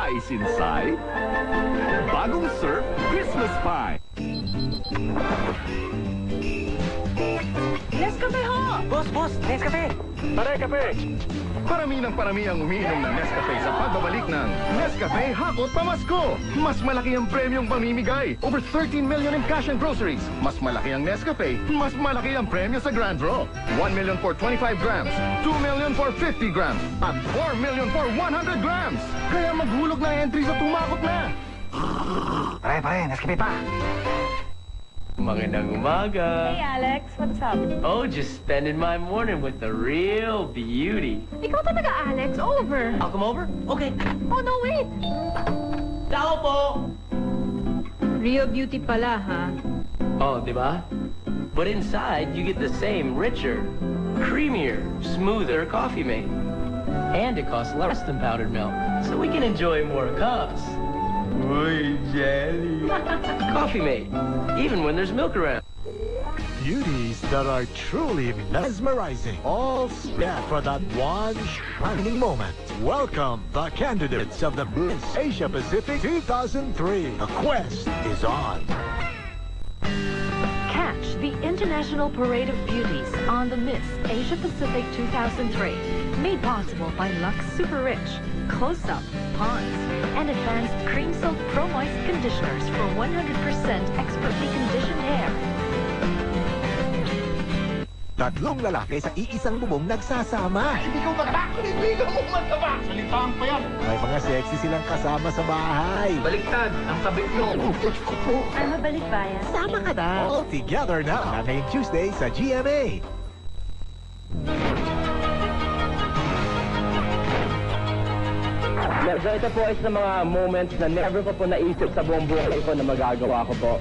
Ice inside. Bagong Surf Christmas Pie. Nescafe ho! Boss, Nescafe! Pare, kape! Parami ng parami ang umiinom ng Nescafe sa pagbabalik ng Nescafe Hakot Pamasko! Mas malaki ang premyong pamimigay. Over 13 million in cash and groceries. Mas malaki ang Nescafe, mas malaki ang premyo sa Grand Draw. 1 million for 25 grams, 2 million for 50 grams, at 4 million for 100 grams. Kaya maghulog na entry sa tumakot na! Pare, Nescafe pa! Magandang umaga. Hey Alex, what's up? Oh, just spending my morning with the real beauty. Ikaw talaga Alex, Oliver. I'll come over? Okay. Oh no, wait! Tao po! Real beauty pala, ha? Oh, di ba? But inside, you get the same richer, creamier, smoother coffee mate. And it costs less than powdered milk, so we can enjoy more cups. Uy, jelly. Coffee mate, even when there's milk around. Beauties that are truly mesmerizing. All set for that one shining moment. Welcome the candidates of the Miss Asia Pacific 2003. The quest is on. Catch the International Parade of Beauties on the Miss Asia Pacific 2003. Made possible by Lux Super Rich, Close Up, Pond's, and Advanced Cream Silk Pro Moist Conditioners for 100% expertly conditioned hair. Tatlong lalaki sa iisang bubong nagsasama. Ikaw mataba! Kaibigan mo mataba! Salitaan pa yan! May mga sexy silang kasama sa bahay. Baliktad, ang kabit mo. I'm a balikbayan. Sama ka na. All together na. Ngayong Tuesday sa GMA. So ito po is sa mga moments na never ko po naisip sa buong buhay ko na magagawa ko po.